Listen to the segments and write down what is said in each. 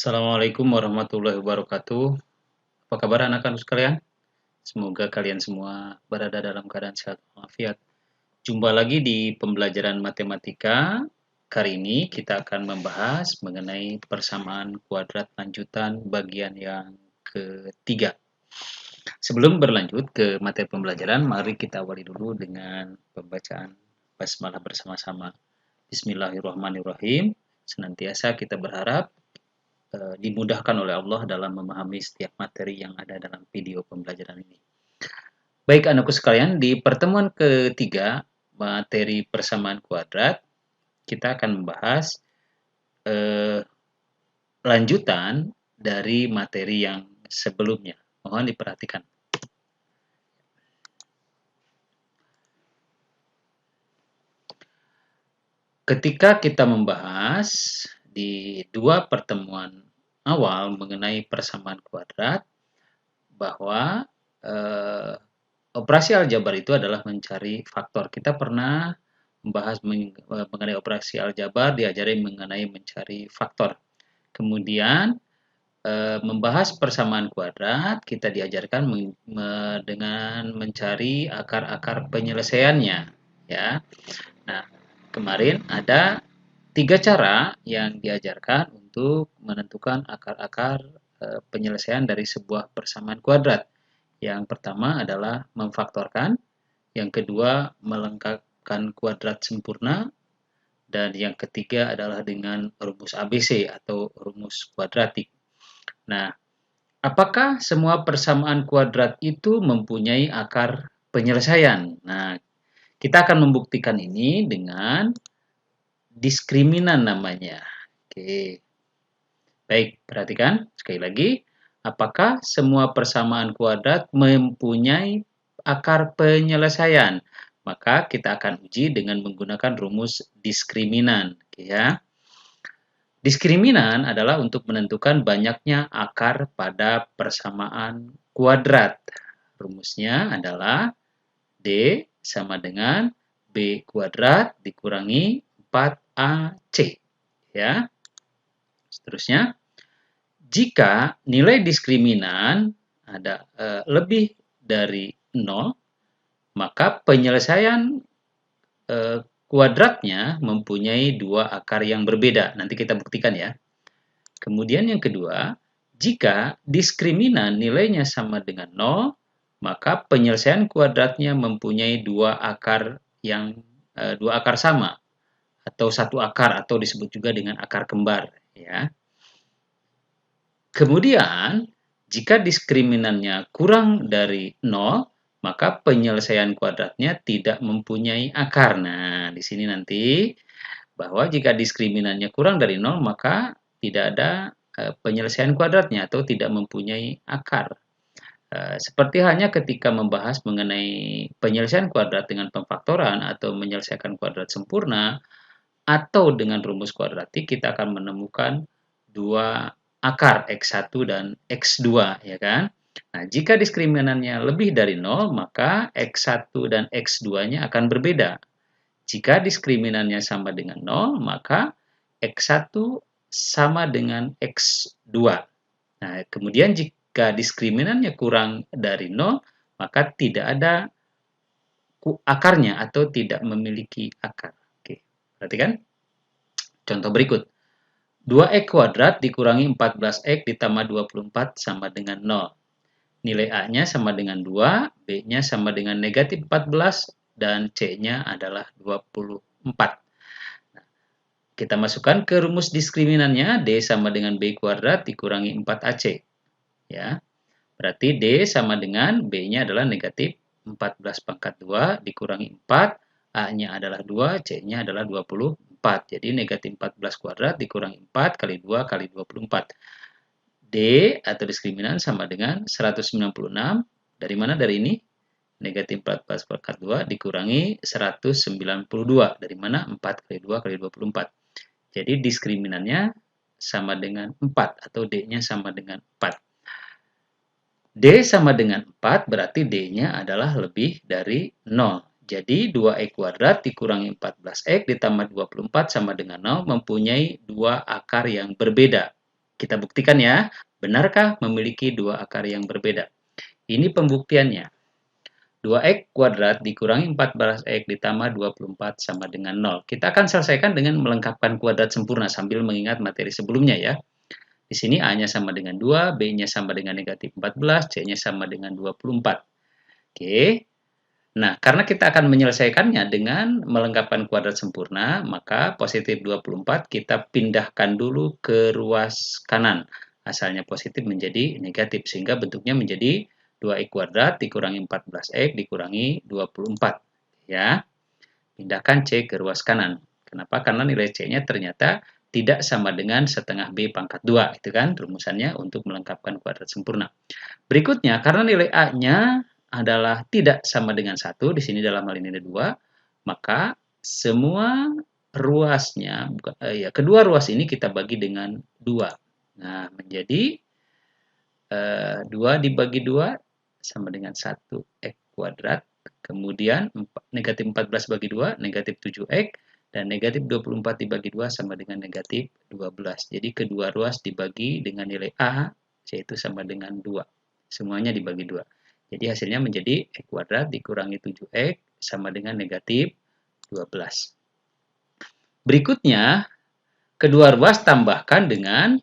Assalamualaikum warahmatullahi wabarakatuh. Apa kabar anak-anak sekalian? Semoga kalian semua berada dalam keadaan sehat walafiat. Jumpa lagi di pembelajaran matematika. Kali ini kita akan membahas mengenai persamaan kuadrat lanjutan bagian yang ketiga. Sebelum berlanjut ke materi pembelajaran, mari kita awali dulu dengan pembacaan basmalah bersama-sama. Bismillahirrahmanirrahim. Senantiasa kita berharap dimudahkan oleh Allah dalam memahami setiap materi yang ada dalam video pembelajaran ini. Baik anakku sekalian, di pertemuan ketiga materi persamaan kuadrat, kita akan membahas lanjutan dari materi yang sebelumnya. Mohon diperhatikan. Ketika kita membahas di dua pertemuan awal mengenai persamaan kuadrat, bahwa operasi aljabar itu adalah mencari faktor. Kita pernah membahas mengenai operasi aljabar, diajari mengenai mencari faktor. Kemudian membahas persamaan kuadrat, kita diajarkan dengan mencari akar-akar penyelesaiannya. Ya, nah kemarin ada 3 cara yang diajarkan untuk menentukan akar-akar penyelesaian dari sebuah persamaan kuadrat. Yang pertama adalah memfaktorkan, yang kedua melengkapkan kuadrat sempurna, dan yang ketiga adalah dengan rumus ABC atau rumus kuadratik. Nah, apakah semua persamaan kuadrat itu mempunyai akar penyelesaian? Nah, kita akan membuktikan ini dengan diskriminan namanya. Oke. Baik, perhatikan sekali lagi. Apakah semua persamaan kuadrat mempunyai akar penyelesaian? Maka kita akan uji dengan menggunakan rumus diskriminan. Ya. Diskriminan adalah untuk menentukan banyaknya akar pada persamaan kuadrat. Rumusnya adalah D sama dengan B kuadrat dikurangi 4AC. Ya. Seterusnya, jika nilai diskriminan ada lebih dari 0, maka penyelesaian kuadratnya mempunyai dua akar yang berbeda. Nanti kita buktikan ya. Kemudian yang kedua, jika diskriminan nilainya sama dengan 0, maka penyelesaian kuadratnya mempunyai dua akar sama atau satu akar atau disebut juga dengan akar kembar ya. Kemudian, jika diskriminannya kurang dari 0, maka penyelesaian kuadratnya tidak mempunyai akar. Nah, di sini nanti bahwa jika diskriminannya kurang dari 0, maka tidak ada penyelesaian kuadratnya atau tidak mempunyai akar. Seperti halnya ketika membahas mengenai penyelesaian kuadrat dengan pemfaktoran atau menyelesaikan kuadrat sempurna atau dengan rumus kuadratik, kita akan menemukan dua akar X1 dan X2 ya kan. Nah, jika diskriminannya lebih dari 0, maka X1 dan X2-nya akan berbeda. Jika diskriminannya sama dengan 0, maka X1 sama dengan X2. Nah, kemudian jika diskriminannya kurang dari 0, maka tidak ada akarnya atau tidak memiliki akar. Oke, perhatikan. Contoh berikut. 2x kuadrat dikurangi 14x ditambah 24 sama dengan 0. Nilai A-nya sama dengan 2, B-nya sama dengan negatif 14, dan C-nya adalah 24. Nah, kita masukkan ke rumus diskriminannya, D sama dengan B kuadrat dikurangi 4AC. Ya, berarti D sama dengan B-nya adalah negatif 14 pangkat 2 dikurangi 4, A-nya adalah 2, C-nya adalah 24. Jadi negatif 14 kuadrat dikurangi 4 kali 2 kali 24. D atau diskriminan sama dengan 196. Dari mana? Dari ini. Negatif 14 pangkat 2 dikurangi 192. Dari mana? 4 kali 2 kali 24. Jadi diskriminannya sama dengan 4 atau D-nya sama dengan 4. D sama dengan 4 berarti D-nya adalah lebih dari 0. Jadi 2x kuadrat dikurangi 14x ditambah 24 sama dengan 0 mempunyai dua akar yang berbeda. Kita buktikan ya, benarkah memiliki dua akar yang berbeda? Ini pembuktiannya. 2x kuadrat dikurangi 14x ditambah 24 sama dengan 0. Kita akan selesaikan dengan melengkapkan kuadrat sempurna sambil mengingat materi sebelumnya ya. Di sini A-nya sama dengan 2, B-nya sama dengan negatif 14, C-nya sama dengan 24. Oke. Nah, karena kita akan menyelesaikannya dengan melengkapkan kuadrat sempurna, maka positif 24 kita pindahkan dulu ke ruas kanan. Asalnya positif menjadi negatif, sehingga bentuknya menjadi 2x kuadrat dikurangi 14x dikurangi 24. Ya, pindahkan C ke ruas kanan. Kenapa? Karena nilai C-nya ternyata tidak sama dengan setengah B pangkat 2. Itu kan rumusannya untuk melengkapkan kuadrat sempurna. Berikutnya, karena nilai A-nya adalah tidak sama dengan 1, di sini dalam hal ini ada 2, maka semua ruasnya, kedua ruas ini kita bagi dengan 2. Nah, menjadi 2 dibagi 2 sama dengan 1x kuadrat. Kemudian negatif 14 bagi 2, negatif 7x. Dan negatif 24 dibagi 2 sama dengan negatif 12. Jadi kedua ruas dibagi dengan nilai A, yaitu sama dengan 2. Semuanya dibagi 2. Jadi hasilnya menjadi x kuadrat dikurangi 7x sama dengan negatif 12. Berikutnya, kedua ruas tambahkan dengan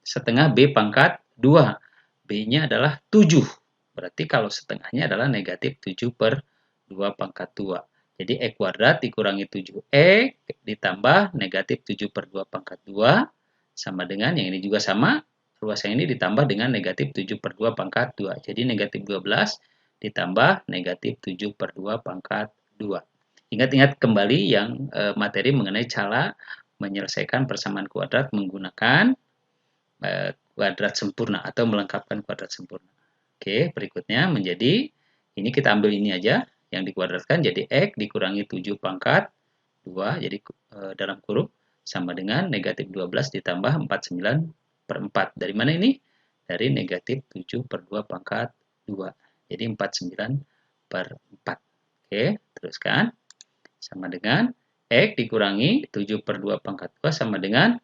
setengah B pangkat 2. B-nya adalah 7. Berarti kalau setengahnya adalah negatif 7 per 2 pangkat 2. Jadi x kuadrat dikurangi 7x ditambah negatif 7 per 2 pangkat 2 sama dengan, yang ini juga sama, ruas yang ini ditambah dengan negatif 7 per 2 pangkat 2. Jadi negatif 12 ditambah negatif 7 per 2 pangkat 2. Ingat-ingat kembali yang materi mengenai cara menyelesaikan persamaan kuadrat menggunakan kuadrat sempurna atau melengkapkan kuadrat sempurna. Oke, berikutnya menjadi, ini kita ambil ini aja, yang dikuadratkan jadi x dikurangi 7 pangkat 2, jadi dalam kurung, sama dengan negatif 12 ditambah 49 per 4. Dari mana ini? Dari negatif 7 per 2 pangkat 2. Jadi 49 per 4. Oke, teruskan. Sama dengan x dikurangi 7 per 2 pangkat 2 sama dengan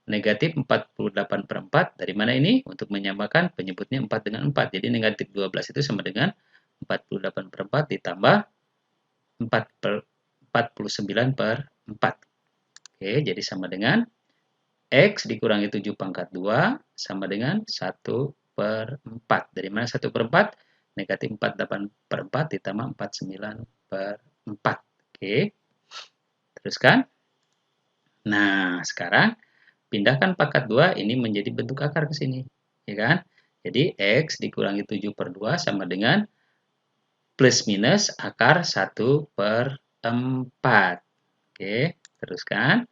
negatif 48 per 4. Dari mana ini? Untuk menyamakan penyebutnya 4 dengan 4. Jadi negatif 12 itu sama dengan 48 per 4 ditambah 49 per 4. Oke, jadi sama dengan x dikurangi 7 pangkat 2 sama dengan 1 per 4. Dari mana 1 per 4? Negatif 48 per 4 ditambah 49 per 4. Oke, teruskan. Nah, sekarang pindahkan pangkat 2 ini menjadi bentuk akar ke sini. Ya kan? Jadi x dikurangi 7 per 2 sama dengan plus minus akar 1 per 4. Oke, teruskan.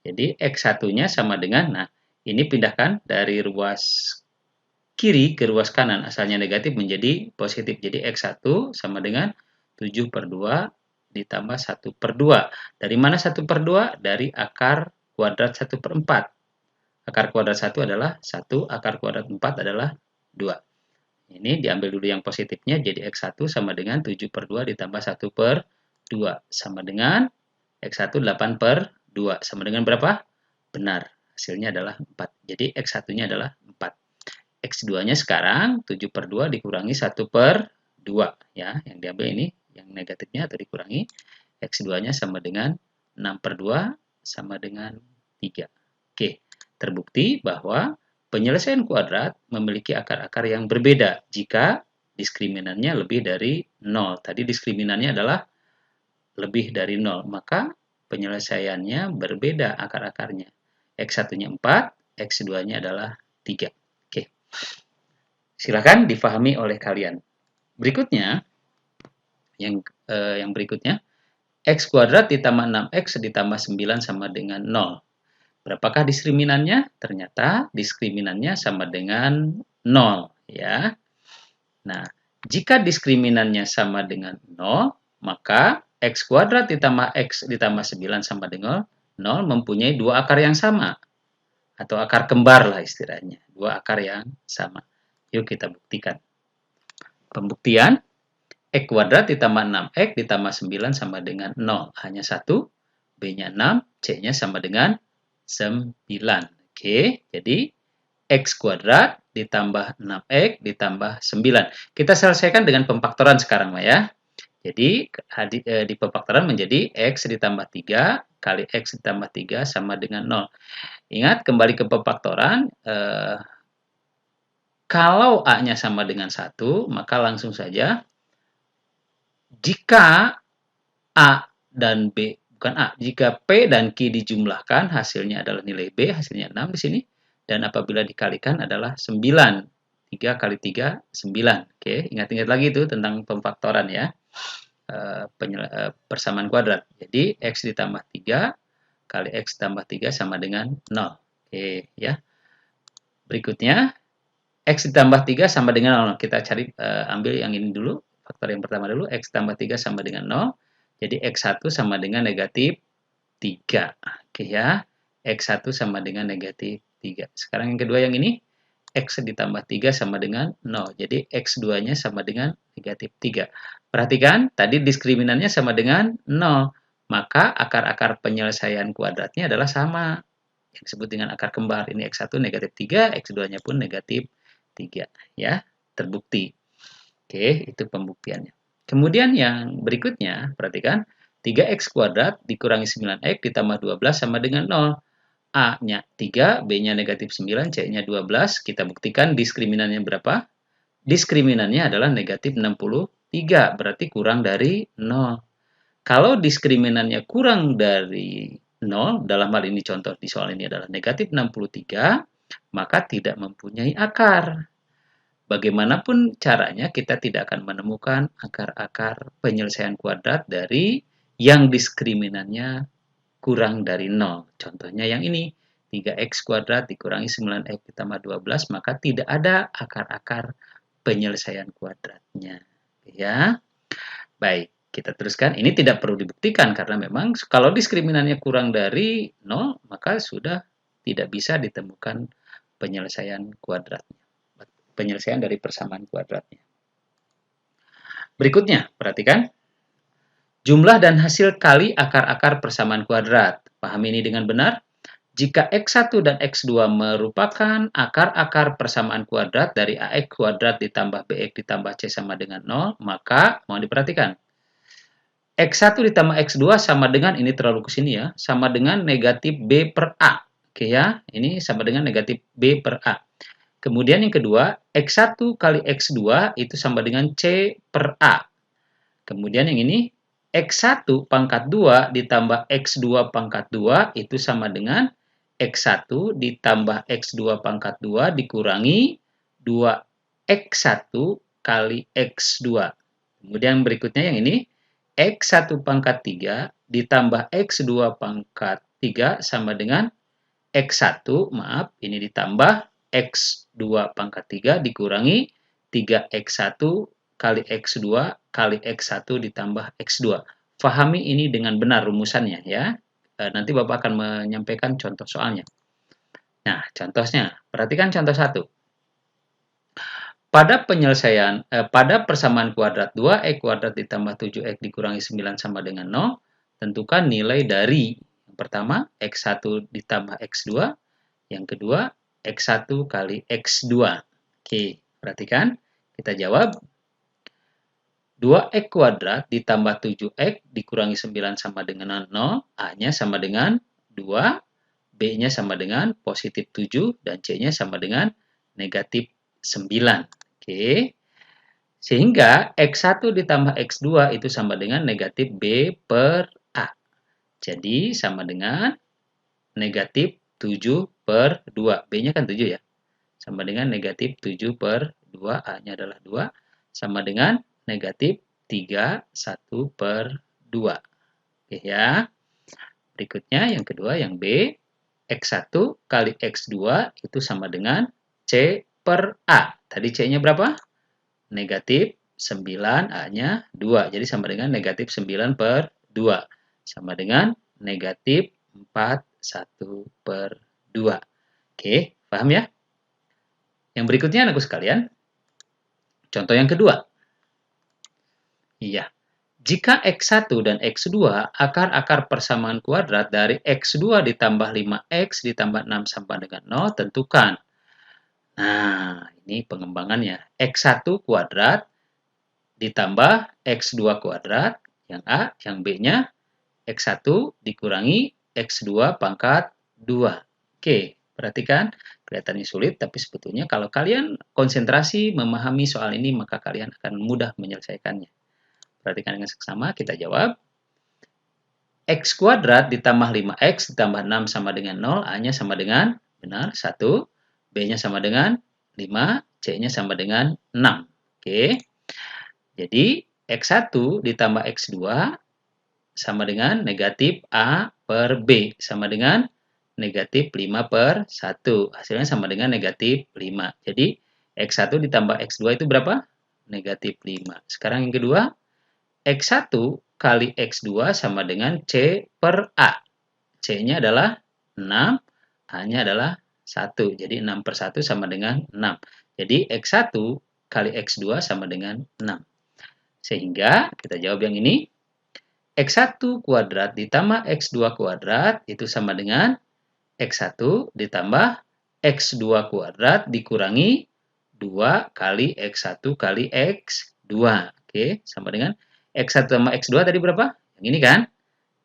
Jadi x1-nya sama dengan, nah ini pindahkan dari ruas kiri ke ruas kanan. Asalnya negatif menjadi positif. Jadi x1 sama dengan 7 per 2 ditambah 1 per 2. Dari mana 1 per 2? Dari akar kuadrat 1 per 4. Akar kuadrat 1 adalah 1, akar kuadrat 4 adalah 2. Ini diambil dulu yang positifnya, jadi x1 sama dengan 7 per 2 ditambah 1 per 2. Sama dengan x1 8 per 2. Sama dengan berapa? Benar, hasilnya adalah 4. Jadi x1-nya adalah 4. X2-nya sekarang 7 per 2 dikurangi 1 per 2. Ya, yang diambil ini, yang negatifnya atau dikurangi. X2-nya sama dengan 6 per 2 sama dengan 3. Oke. Terbukti bahwa penyelesaian kuadrat memiliki akar-akar yang berbeda jika diskriminannya lebih dari 0. Tadi diskriminannya adalah lebih dari 0, maka penyelesaiannya berbeda akar-akarnya. X1-nya 4, X2-nya adalah 3. Oke. Silakan difahami oleh kalian. Berikutnya, yang berikutnya, X kuadrat ditambah 6X ditambah 9 sama dengan 0. Berapakah diskriminannya? Ternyata diskriminannya sama dengan 0. Ya. Nah, jika diskriminannya sama dengan 0, maka X kuadrat ditambah X ditambah 9 sama dengan 0 mempunyai dua akar yang sama. Atau akar kembar lah istilahnya. Dua akar yang sama. Yuk kita buktikan. Pembuktian, X kuadrat ditambah 6X ditambah 9 sama dengan 0. Hanya satu, B-nya 6, C-nya sama dengan 9. Oke, jadi X kuadrat ditambah 6X ditambah 9. Kita selesaikan dengan pemfaktoran sekarang, ya. Jadi, di pemfaktoran menjadi X ditambah 3 kali X ditambah 3 sama dengan 0. Ingat, kembali ke pemfaktoran, kalau A-nya sama dengan 1, maka langsung saja, jika A dan B, bukan A, jika P dan Q dijumlahkan, hasilnya adalah nilai B, hasilnya 6 di sini, dan apabila dikalikan adalah 9. 3 kali 3, 9. Oke, ingat-ingat lagi itu tentang pemfaktoran, ya. Persamaan kuadrat. Jadi, X ditambah 3 kali X tambah 3 sama dengan 0. Oke, ya. Berikutnya, X ditambah 3 sama dengan 0. Kita cari, ambil yang ini dulu. Faktor yang pertama dulu. X tambah 3 sama dengan 0. Jadi, X1 sama dengan negatif 3. Oke, ya. X1 sama dengan negatif 3. Sekarang yang kedua yang ini. X ditambah 3 sama dengan 0. Jadi, X2-nya sama dengan negatif 3. Perhatikan, tadi diskriminannya sama dengan 0. Maka akar-akar penyelesaian kuadratnya adalah sama. Yang disebut dengan akar kembar. Ini X1 negatif 3, X2-nya pun negatif 3. Ya, terbukti. Oke, itu pembuktiannya. Kemudian yang berikutnya, perhatikan. 3X kuadrat dikurangi 9X ditambah 12 sama dengan 0. A-nya 3, B-nya negatif 9, C-nya 12. Kita buktikan diskriminannya berapa? Diskriminannya adalah negatif 63, berarti kurang dari 0. Kalau diskriminannya kurang dari 0, dalam hal ini contoh di soal ini adalah negatif 63, maka tidak mempunyai akar. Bagaimanapun caranya, kita tidak akan menemukan akar-akar penyelesaian kuadrat dari yang diskriminannya kurang dari 0. Contohnya yang ini, 3X kuadrat dikurangi 9X ditambah 12, maka tidak ada akar-akar penyelesaian kuadratnya. Ya, baik, kita teruskan. Ini tidak perlu dibuktikan, karena memang kalau diskriminannya kurang dari 0, maka sudah tidak bisa ditemukan penyelesaian kuadratnya. Penyelesaian dari persamaan kuadratnya. Berikutnya, perhatikan. Jumlah dan hasil kali akar-akar persamaan kuadrat. Pahami ini dengan benar. Jika X1 dan X2 merupakan akar-akar persamaan kuadrat dari AX kuadrat ditambah BX ditambah C sama dengan 0, maka mohon diperhatikan. X1 ditambah X2 sama dengan, ini terlalu ke sini ya, sama dengan negatif B per A. Oke ya, ini sama dengan negatif B per A. Kemudian yang kedua, X1 kali X2 itu sama dengan C per A. Kemudian yang ini, X1 pangkat 2 ditambah X2 pangkat 2 itu sama dengan X1 ditambah X2 pangkat 2 dikurangi 2X1 kali X2. Kemudian berikutnya yang ini, X1 pangkat 3 ditambah X2 pangkat 3 sama dengan X1, maaf, ini ditambah X2 pangkat 3 dikurangi 3X1 kali X2 kali X1 ditambah X2. Fahami ini dengan benar rumusannya ya. Nanti Bapak akan menyampaikan contoh soalnya. Nah, contohnya, perhatikan contoh 1. Pada persamaan kuadrat 2X kuadrat ditambah 7X dikurangi 9 sama dengan 0, tentukan nilai dari yang pertama X1 ditambah X2, yang kedua X1 kali X2. Oke, perhatikan. Kita jawab. 2X kuadrat ditambah 7X dikurangi 9 sama dengan 0, A-nya sama dengan 2, B-nya sama dengan positif 7, dan C-nya sama dengan negatif 9. Oke. Sehingga X1 ditambah X2 itu sama dengan negatif B per A. Jadi, sama dengan negatif 7 per 2. B-nya kan 7 ya. Sama dengan negatif 7 per 2. A-nya adalah 2. Sama dengan negatif 3, 1 per 2. Oke ya. Berikutnya yang kedua, yang B. X1 kali X2 itu sama dengan C per A. Tadi C-nya berapa? Negatif 9, A-nya 2. Jadi sama dengan negatif 9 per 2. Sama dengan negatif 4, 1 per 2. Oke, paham ya? Yang berikutnya, anakku sekalian. Contoh yang kedua. Iya. Jika X1 dan X2 akar-akar persamaan kuadrat dari X2 ditambah 5X ditambah 6 sama dengan 0, tentukan. Nah, ini pengembangannya. X1 kuadrat ditambah X2 kuadrat, yang A, yang B-nya X1 dikurangi X2 pangkat 2. Oke, perhatikan, kelihatannya sulit, tapi sebetulnya kalau kalian konsentrasi memahami soal ini, maka kalian akan mudah menyelesaikannya. Perhatikan dengan seksama, kita jawab. X kuadrat ditambah 5X ditambah 6 sama dengan 0, A-nya sama dengan, benar, 1, B-nya sama dengan 5, C-nya sama dengan 6. Oke, jadi X1 ditambah X2 sama dengan negatif A per B, sama dengan negatif 5 per 1. Hasilnya sama dengan negatif 5. Jadi, X1 ditambah X2 itu berapa? Negatif 5. Sekarang yang kedua, X1 kali X2 sama dengan C per A. C-nya adalah 6, A-nya adalah 1. Jadi 6 per 1 sama dengan 6. Jadi X1 kali X2 sama dengan 6. Sehingga kita jawab yang ini. X1 kuadrat ditambah X2 kuadrat itu sama dengan X1 ditambah X2 kuadrat dikurangi 2 kali X1 kali X2. Oke, sama dengan X1 tambah X2 tadi berapa? Yang ini kan?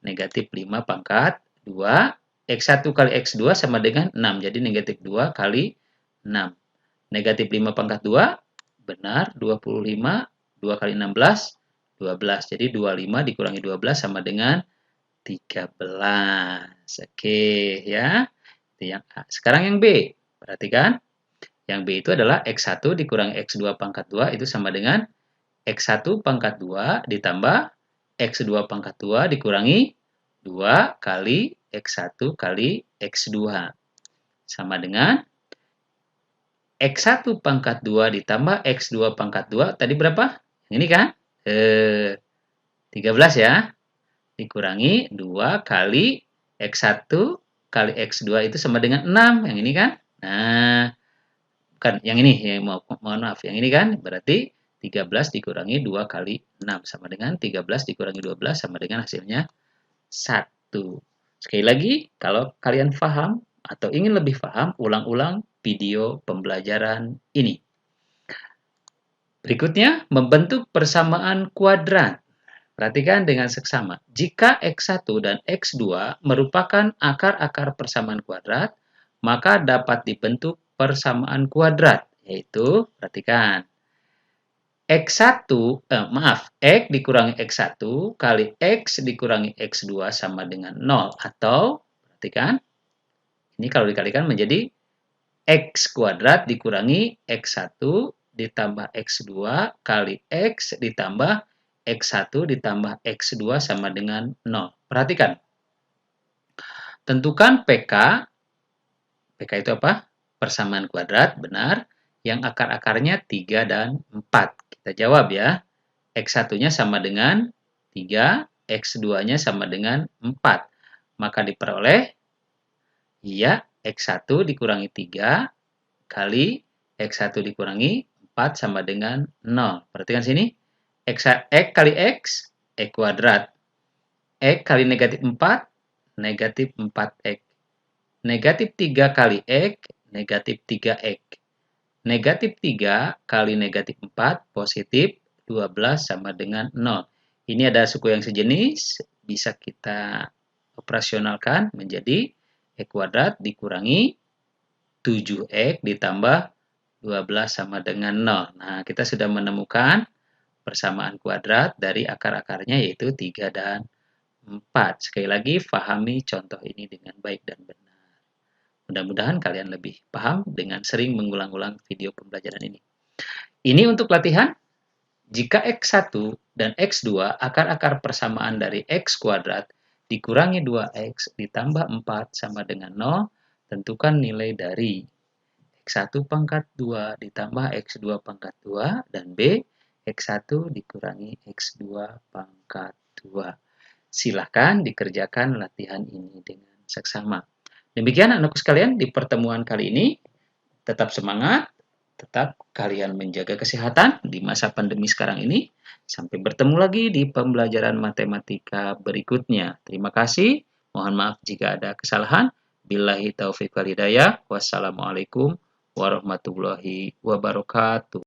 Negatif 5 pangkat 2. X1 kali X2 sama dengan 6. Jadi negatif 2 kali 6. Negatif 5 pangkat 2, benar, 25. 2 kali 16, 12. Jadi 25 dikurangi 12 sama dengan 13. Oke, ya. Itu yang A. Sekarang yang B. Perhatikan. Yang B itu adalah X1 dikurangi X2 pangkat 2 itu sama dengan X1 pangkat 2 ditambah X2 pangkat 2 dikurangi 2 kali X1 kali X2. Sama dengan X1 pangkat 2 ditambah X2 pangkat 2. Tadi berapa? Yang ini kan? 13 ya. Dikurangi 2 kali X1 kali X2 itu sama dengan 6. Yang ini kan? Nah, bukan yang ini. Ya, mohon maaf. Yang ini kan? Berarti 13 dikurangi 2 kali 6. Sama dengan 13 dikurangi 12 sama dengan hasilnya 1. Sekali lagi, kalau kalian paham atau ingin lebih paham, ulang-ulang video pembelajaran ini. Berikutnya, membentuk persamaan kuadrat. Perhatikan dengan seksama. Jika X1 dan X2 merupakan akar-akar persamaan kuadrat, maka dapat dibentuk persamaan kuadrat. Yaitu, perhatikan. X1, X dikurangi X1 kali X dikurangi X2 sama dengan 0. Atau, perhatikan, ini kalau dikalikan menjadi X kuadrat dikurangi X1 ditambah X2 kali X ditambah X1 ditambah X2 sama dengan 0. Perhatikan. Tentukan PK. PK itu apa? Persamaan kuadrat, benar. Yang akar-akarnya 3 dan 4. Kita jawab ya. X1-nya sama dengan 3, X2-nya sama dengan 4. Maka diperoleh, ya, X1 dikurangi 3 kali X1 dikurangi 4 sama dengan 0. Perhatikan sini. X kali X, X kuadrat. X kali negatif 4, negatif 4X. Negatif 3 kali X, negatif 3X. Negatif 3 kali negatif 4, positif 12 sama dengan 0. Ini ada suku yang sejenis, bisa kita operasionalkan menjadi X kuadrat dikurangi 7X ditambah 12 sama dengan 0. Nah, kita sudah menemukan persamaan kuadrat dari akar-akarnya yaitu 3 dan 4. Sekali lagi, pahami contoh ini dengan baik dan benar. Mudah-mudahan kalian lebih paham dengan sering mengulang-ulang video pembelajaran ini. Ini untuk latihan. Jika X1 dan X2 akar-akar persamaan dari X kuadrat dikurangi 2X ditambah 4 sama dengan 0, tentukan nilai dari X1 pangkat 2 ditambah X2 pangkat 2 dan B, X1 dikurangi X2 pangkat 2. Silahkan dikerjakan latihan ini dengan seksama. Demikian anakku sekalian di pertemuan kali ini. Tetap semangat, tetap kalian menjaga kesehatan di masa pandemi sekarang ini. Sampai bertemu lagi di pembelajaran matematika berikutnya. Terima kasih. Mohon maaf jika ada kesalahan. Billahi taufiq wal hidayah. Wassalamualaikum warahmatullahi wabarakatuh.